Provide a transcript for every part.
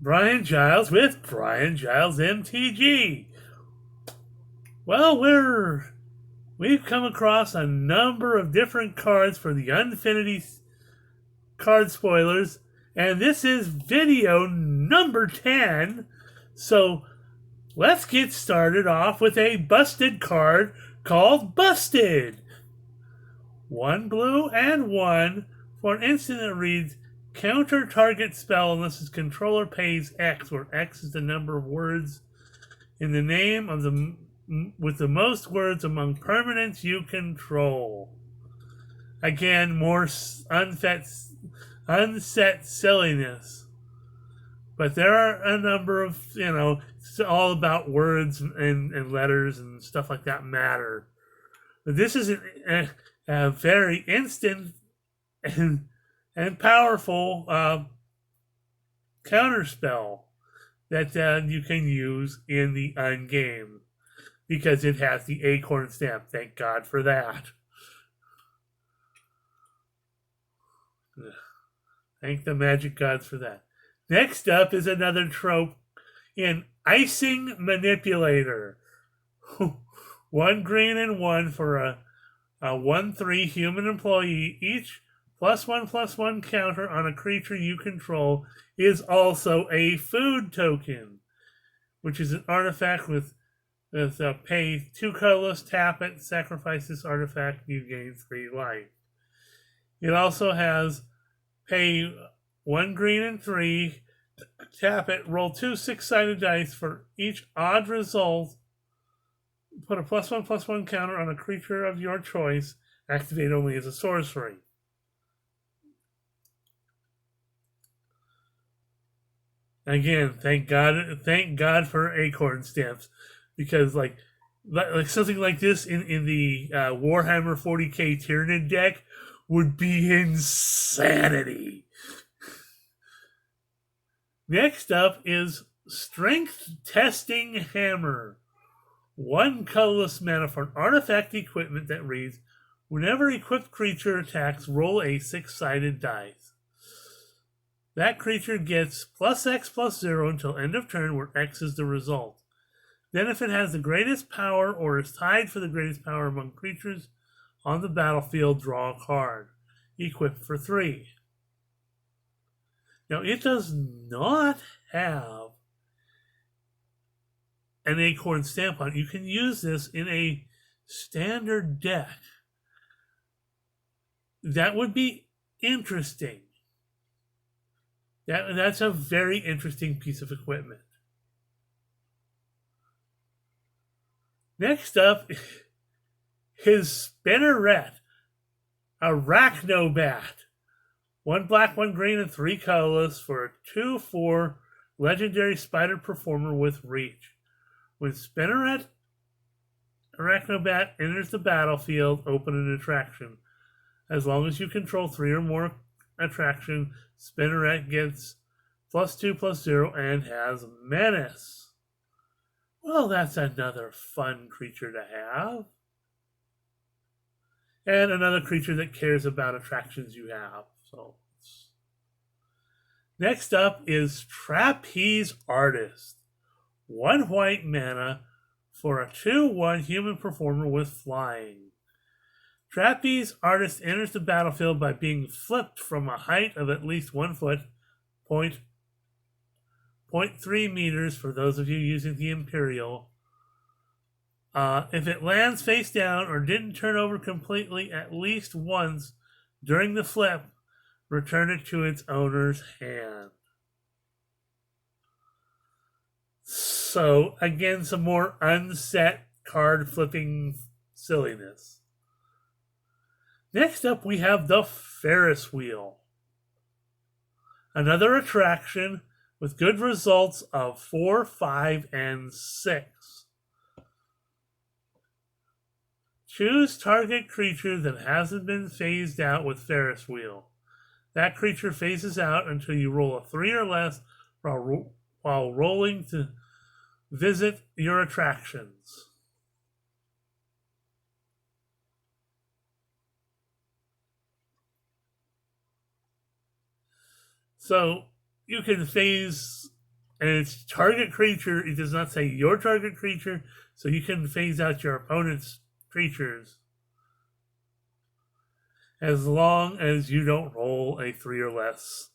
Brian Giles with Brian Giles MTG. Well, we've come across a number of different cards for the Unfinity card spoilers, and this is video number 10. So let's get started off with a busted card called Busted. One blue and one for an instant that reads counter target spell unless its controller pays X, where X is the number of words in the name of the with the most words among permanents you control. Again, more unset silliness. But there are a number of, it's all about words and letters and stuff like that matter. But this is a very instant and powerful counterspell that you can use in the ungame because it has the acorn stamp. Thank God for that. Thank the magic gods for that. Next up is another trope in Icing Manipulator. One green and one for a 1/3 human employee. Each +1/+1 counter on a creature you control is also a food token, which is an artifact with pay 2 colorless, tap it, sacrifice this artifact, you gain 3 life. It also has pay 1 green and 3, tap it, roll 2 6-sided dice for each odd result. Put a +1/+1 counter on a creature of your choice. Activate only as a sorcery. Again, thank God for acorn stamps, because like something like this in the Warhammer 40k Tyranid deck would be insanity. Next up is Strength Testing Hammer. 1 colorless mana for an artifact equipment that reads, whenever equipped creature attacks, roll a 6-sided dice. That creature gets +X/+0 until end of turn, where X is the result. Then if it has the greatest power or is tied for the greatest power among creatures on the battlefield, draw a card. Equip for 3. Now it does not have an acorn stamp on it. You can use this in a standard deck. That would be interesting. That's a very interesting piece of equipment. Next up is Spinneret, Arachnobat. 1 black, 1 green, and 3 colorless for a 2/4 legendary spider performer with reach. When Spinneret Arachnobat enters the battlefield, open an attraction. As long as you control 3 or more attraction, Spinneret gets +2/+0 and has menace. Well, that's another fun creature to have. And another creature that cares about attractions you have. So next up is Trapeze Artist. 1 white mana for a 2/1 human performer with flying. Trapeze Artist enters the battlefield by being flipped from a height of at least 1 foot, 0.3 meters for those of you using the Imperial. If it lands face down or didn't turn over completely at least once during the flip, return it to its owner's hand. So, again, some more unset card flipping silliness. Next up, we have the Ferris Wheel. Another attraction with good results of 4, 5, and 6. Choose target creature that hasn't been phased out with Ferris Wheel. That creature phases out until you roll a 3 or less while rolling to visit your attractions. So you can phase and its target creature, it does not say your target creature, so you can phase out your opponent's creatures as long as you don't roll a 3 or less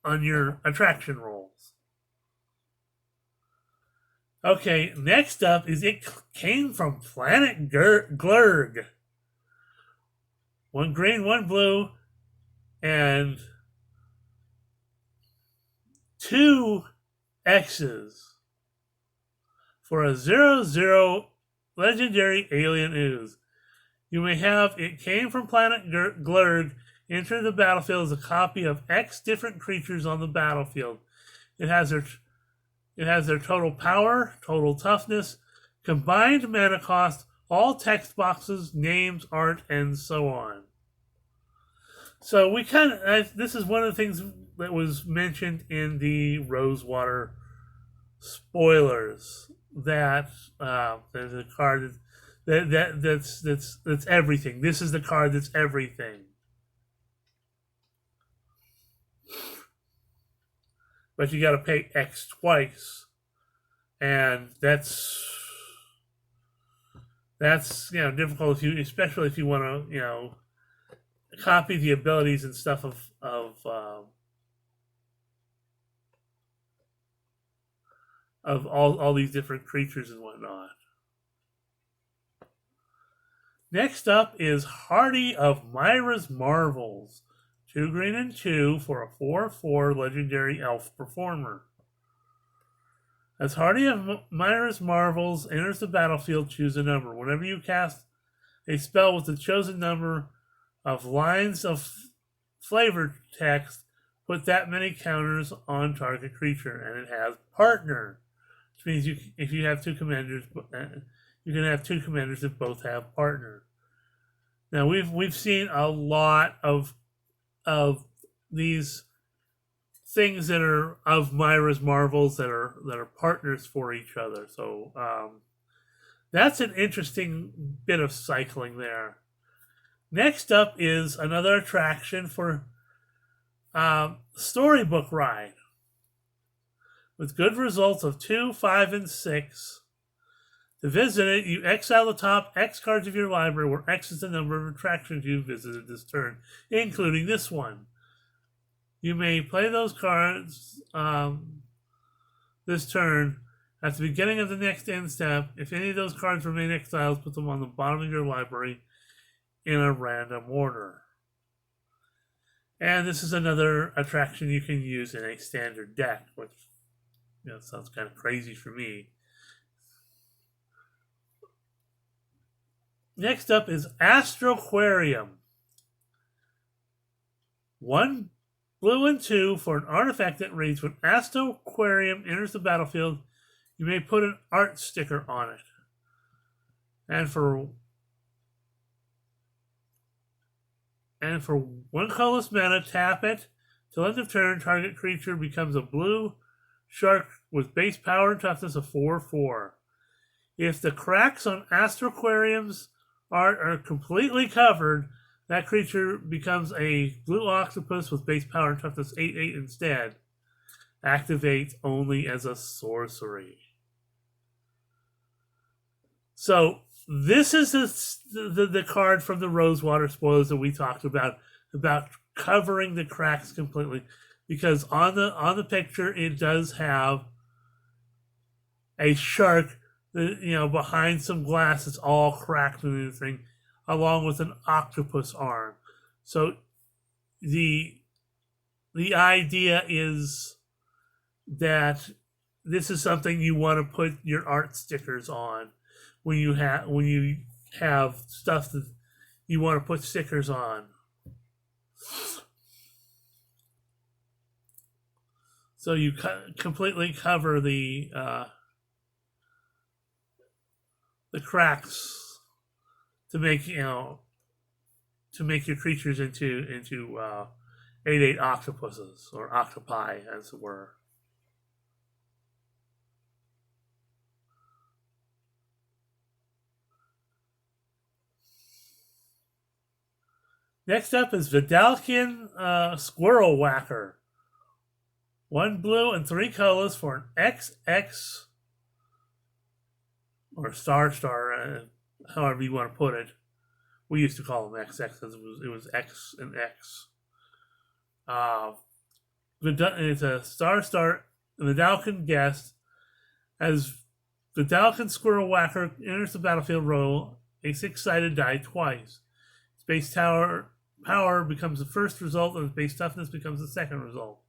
on your attraction rolls. Okay, next up is it came from Planet Glurg. 1 green, 1 blue, and 2 X's for a 0/0 legendary alien ooze. You may have it came from Planet Glurg. Enter the battlefield as a copy of X different creatures on the battlefield. It has their total power, total toughness, combined mana cost, all text boxes, names, art, and so on. So we kind of this is one of the things that was mentioned in the Rosewater spoilers, that there's a card that's everything. This is the card that's everything. But you got to pay X twice, and that's difficult, especially if you want to copy the abilities and stuff of all these different creatures and whatnot. Next up is Hardy of Myra's Marvels. 2 green and 2 for a 4/4 legendary elf performer. As Hardy of Myra's Marvels enters the battlefield, choose a number. Whenever you cast a spell with the chosen number of lines of flavor text, put that many counters on target creature, and it has partner, which means if you have 2 commanders, you can have 2 commanders that both have partner. Now we've seen a lot of these things that are of Myra's Marvels that are partners for each other. So that's an interesting bit of cycling there. Next up is another attraction for Storybook Ride. With good results of 2, 5, and 6. To visit it, you exile the top X cards of your library, where X is the number of attractions you visited this turn, including this one. You may play those cards this turn. At the beginning of the next end step, if any of those cards remain exiled, put them on the bottom of your library in a random order. And this is another attraction you can use in a standard deck, which sounds kind of crazy for me. Next up is Astroquarium. 1 blue and 2 for an artifact that reads, when Astroquarium enters the battlefield, you may put an art sticker on it. And for 1 colorless mana, tap it. Till end of turn, target creature becomes a blue shark with base power and toughness of 4/4. If the cracks on Astroquarium's art are completely covered, that creature becomes a blue octopus with base power and toughness 8/8 instead. Activates only as a sorcery. So this is the card from the Rosewater spoilers that we talked about covering the cracks completely, because on the picture it does have a shark behind some glass. It's all cracked and everything, along with an octopus arm. So the idea is that this is something you want to put your art stickers on when you have stuff that you want to put stickers on. So you completely cover the cracks to make your creatures into 8/8 octopuses, or octopi, as it were. Next up is Vidalkin Squirrel Whacker. 1 blue and 3 colors for an XX or star, however you want to put it. We used to call them XX because it was X and X. It's a star, the Vidalcan guest. As the Vidalcan Squirrel Whacker enters the battlefield, roll a 6-sided die twice. Its base power becomes the first result, and its base toughness becomes the second result.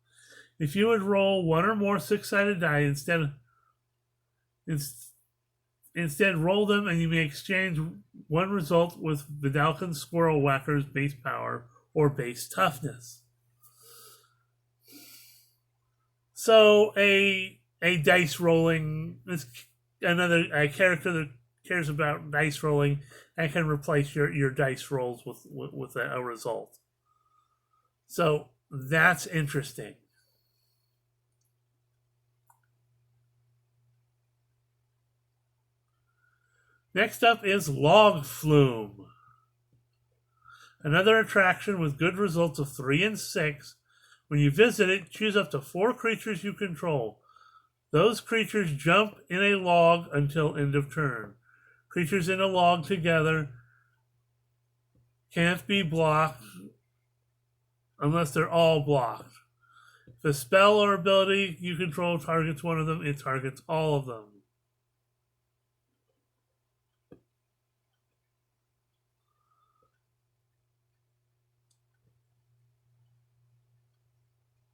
If you would roll one or more 6-sided die, instead roll them, and you may exchange one result with Vidalcan Squirrel Whacker's base power or base toughness. So a dice rolling is a character that cares about dice rolling and can replace your dice rolls with a result. So that's interesting. Next up is Log Flume. Another attraction with good results of 3 and 6. When you visit it, choose up to 4 creatures you control. Those creatures jump in a log until end of turn. Creatures in a log together can't be blocked unless they're all blocked. If a spell or ability you control targets one of them, it targets all of them.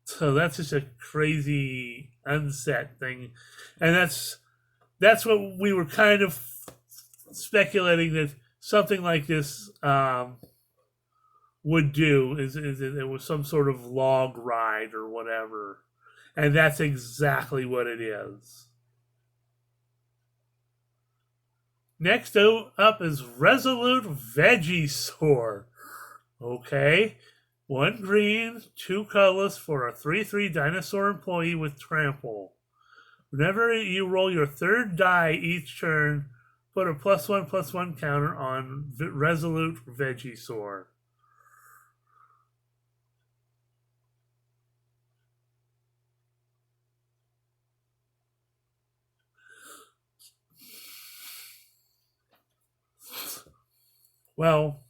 So that's just a crazy unset thing. And that's what we were kind of speculating that something like this would do, is it was some sort of log ride or whatever. And that's exactly what it is. Next up is Resolute Vegisaur. Okay. 1 green, 2 colors for a 3/3 dinosaur employee with trample. Whenever you roll your 3rd die each turn, put a +1/+1 counter on Resolute Vegisaur. Well,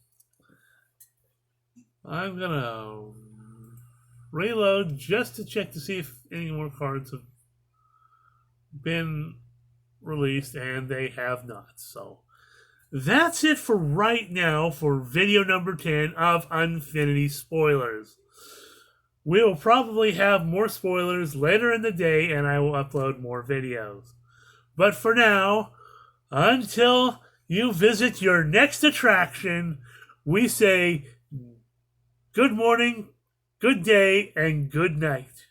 I'm gonna reload just to check to see if any more cards have been released, and they have not. So that's it for right now for video number 10 of Unfinity spoilers. We will probably have more spoilers later in the day, and I will upload more videos. But for now, until you visit your next attraction, we say good morning, good day, and good night.